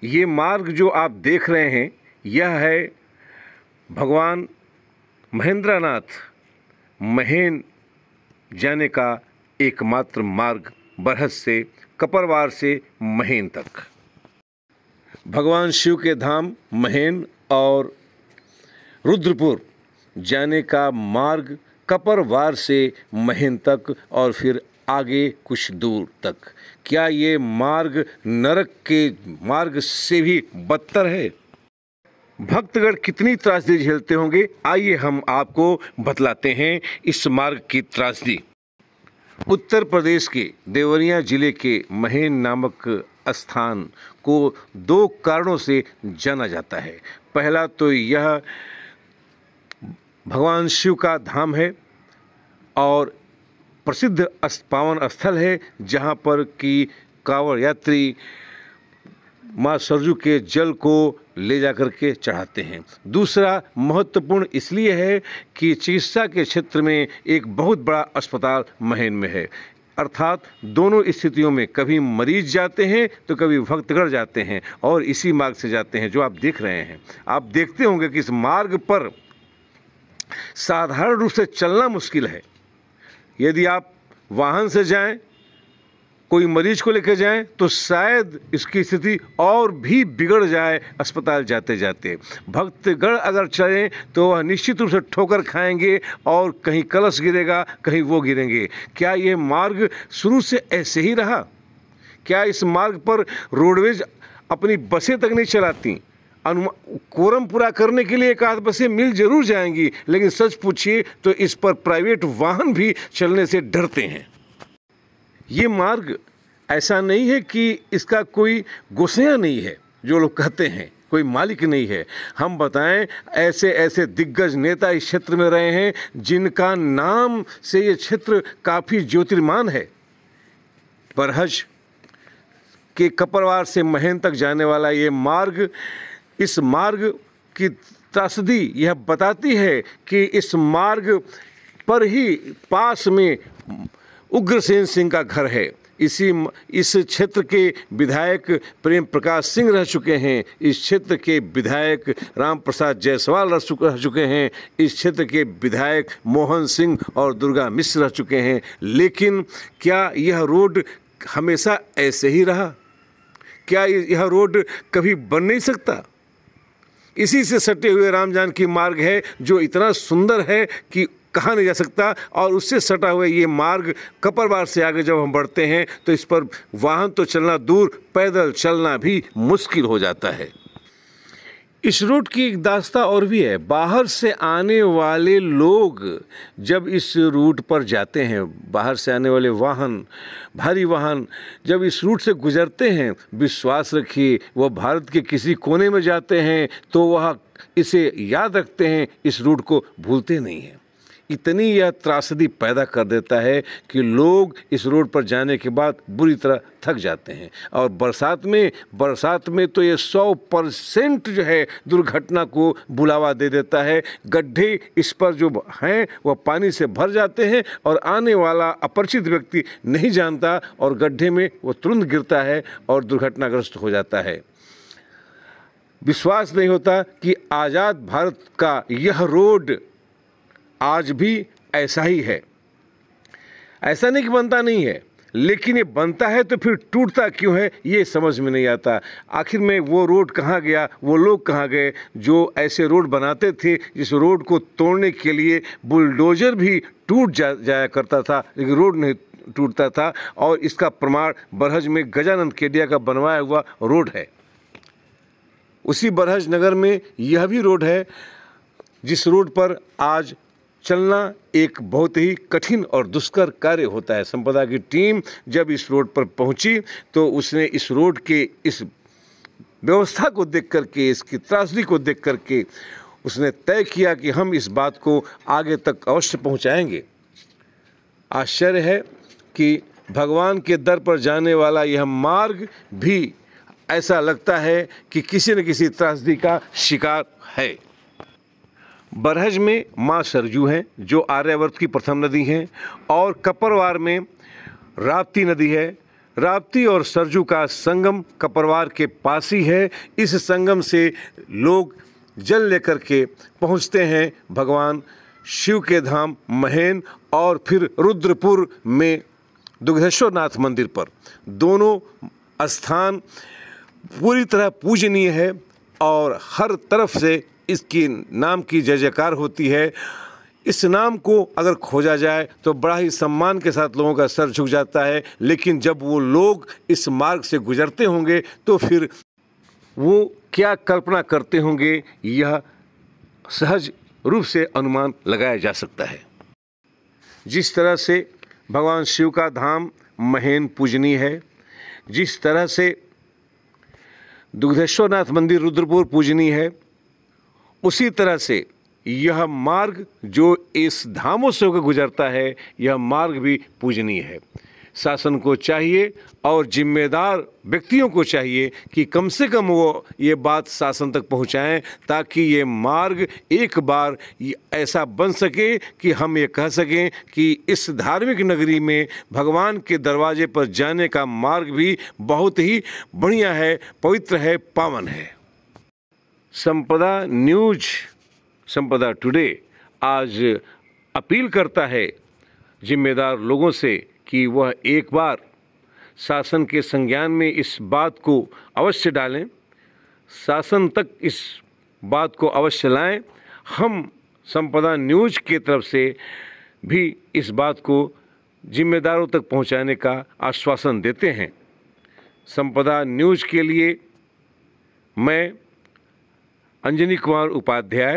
ये मार्ग जो आप देख रहे हैं यह है भगवान महेंद्रनाथ महेन जाने का एकमात्र मार्ग, बरहज से कपरवार से महेन तक। भगवान शिव के धाम महेन और रुद्रपुर जाने का मार्ग कपरवार से महेन तक और फिर आगे कुछ दूर तक। क्या ये मार्ग नरक के मार्ग से भी बदतर है? भक्तगण कितनी त्रासदी झेलते होंगे, आइए हम आपको बतलाते हैं इस मार्ग की त्रासदी। उत्तर प्रदेश के देवरिया जिले के महेन नामक स्थान को दो कारणों से जाना जाता है। पहला तो यह भगवान शिव का धाम है और प्रसिद्ध पावन स्थल है जहाँ पर कि कांवड़ यात्री माँ सरजू के जल को ले जाकर के चढ़ाते हैं। दूसरा महत्वपूर्ण इसलिए है कि चिकित्सा के क्षेत्र में एक बहुत बड़ा अस्पताल महेन में है, अर्थात दोनों स्थितियों में कभी मरीज जाते हैं तो कभी भक्तगण जाते हैं और इसी मार्ग से जाते हैं जो आप देख रहे हैं। आप देखते होंगे कि इस मार्ग पर साधारण रूप से चलना मुश्किल है। यदि आप वाहन से जाएं, कोई मरीज को लेकर जाएं तो शायद इसकी स्थिति और भी बिगड़ जाए अस्पताल जाते जाते। भक्तगण अगर चलें तो वह निश्चित रूप से ठोकर खाएंगे और कहीं कलश गिरेगा, कहीं वो गिरेंगे। क्या ये मार्ग शुरू से ऐसे ही रहा? क्या इस मार्ग पर रोडवेज अपनी बसें तक नहीं चलाती? कोरम पूरा करने के लिए एक आध बसें मिल जरूर जाएंगी, लेकिन सच पूछिए तो इस पर प्राइवेट वाहन भी चलने से डरते हैं। ये मार्ग ऐसा नहीं है कि इसका कोई गोसैया नहीं है, जो लोग कहते हैं कोई मालिक नहीं है। हम बताएं, ऐसे ऐसे दिग्गज नेता इस क्षेत्र में रहे हैं जिनका नाम से ये क्षेत्र काफ़ी ज्योतिर्मान है। बरहज के कपरवार से महेन तक जाने वाला ये मार्ग, इस मार्ग की त्रासदी यह बताती है कि इस मार्ग पर ही पास में उग्रसेन सिंह का घर है। इस क्षेत्र के विधायक प्रेम प्रकाश सिंह रह चुके हैं, इस क्षेत्र के विधायक राम प्रसाद जायसवाल रह चुके हैं, इस क्षेत्र के विधायक मोहन सिंह और दुर्गा मिश्र रह चुके हैं। लेकिन क्या यह रोड हमेशा ऐसे ही रहा? क्या यह रोड कभी बन नहीं सकता? इसी से सटे हुए राम जानकी मार्ग है जो इतना सुंदर है कि कहा नहीं जा सकता, और उससे सटा हुआ ये मार्ग कपरवार से आगे जब हम बढ़ते हैं तो इस पर वाहन तो चलना दूर, पैदल चलना भी मुश्किल हो जाता है। इस रूट की एक दास्ता और भी है। बाहर से आने वाले लोग जब इस रूट पर जाते हैं, बाहर से आने वाले वाहन, भारी वाहन जब इस रूट से गुजरते हैं, विश्वास रखिए वह भारत के किसी कोने में जाते हैं तो वह इसे याद रखते हैं, इस रूट को भूलते नहीं हैं। इतनी यह त्रासदी पैदा कर देता है कि लोग इस रोड पर जाने के बाद बुरी तरह थक जाते हैं। और बरसात में तो ये 100% जो है दुर्घटना को बुलावा दे देता है। गड्ढे इस पर जो हैं वह पानी से भर जाते हैं और आने वाला अपरिचित व्यक्ति नहीं जानता और गड्ढे में वो तुरंत गिरता है और दुर्घटनाग्रस्त हो जाता है। विश्वास नहीं होता कि आज़ाद भारत का यह रोड आज भी ऐसा ही है। ऐसा नहीं कि बनता नहीं है, लेकिन ये बनता है तो फिर टूटता क्यों है ये समझ में नहीं आता। आखिर में वो रोड कहाँ गया, वो लोग कहाँ गए जो ऐसे रोड बनाते थे जिस रोड को तोड़ने के लिए बुलडोजर भी टूट जाया करता था, लेकिन रोड नहीं टूटता था। और इसका प्रमाण बरहज में गजानंद केडिया का बनवाया हुआ रोड है। उसी बरहज नगर में यह भी रोड है जिस रोड पर आज चलना एक बहुत ही कठिन और दुष्कर कार्य होता है। संपदा की टीम जब इस रोड पर पहुंची तो उसने इस रोड के इस व्यवस्था को देख करके, इसकी त्रासदी को देख करके उसने तय किया कि हम इस बात को आगे तक अवश्य पहुंचाएंगे। आश्चर्य है कि भगवान के दर पर जाने वाला यह मार्ग भी ऐसा लगता है कि किसी न किसी त्रासदी का शिकार है। बरहज में माँ सरजू हैं जो आर्यावर्त की प्रथम नदी हैं, और कपरवार में राप्ती नदी है। राप्ती और सरजू का संगम कपरवार के पास ही है। इस संगम से लोग जल लेकर के पहुंचते हैं भगवान शिव के धाम महेन और फिर रुद्रपुर में दुग्धेश्वर नाथ मंदिर पर। दोनों स्थान पूरी तरह पूजनीय है और हर तरफ से इसकी नाम की जय जयकार होती है। इस नाम को अगर खोजा जाए तो बड़ा ही सम्मान के साथ लोगों का सर झुक जाता है, लेकिन जब वो लोग इस मार्ग से गुजरते होंगे तो फिर वो क्या कल्पना करते होंगे, यह सहज रूप से अनुमान लगाया जा सकता है। जिस तरह से भगवान शिव का धाम महेन पूजनीय है, जिस तरह से दुग्धेश्वर नाथ मंदिर रुद्रपुर पूजनीय है, उसी तरह से यह मार्ग जो इस धामों से होकर गुजरता है, यह मार्ग भी पूजनीय है। शासन को चाहिए और जिम्मेदार व्यक्तियों को चाहिए कि कम से कम वो ये बात शासन तक पहुंचाएं, ताकि ये मार्ग एक बार ऐसा बन सके कि हम ये कह सकें कि इस धार्मिक नगरी में भगवान के दरवाजे पर जाने का मार्ग भी बहुत ही बढ़िया है, पवित्र है, पावन है। संपदा न्यूज, संपदा टुडे आज अपील करता है जिम्मेदार लोगों से कि वह एक बार शासन के संज्ञान में इस बात को अवश्य डालें, शासन तक इस बात को अवश्य लाएं। हम संपदा न्यूज की तरफ से भी इस बात को जिम्मेदारों तक पहुंचाने का आश्वासन देते हैं। संपदा न्यूज के लिए मैं अंजनी कुमार उपाध्याय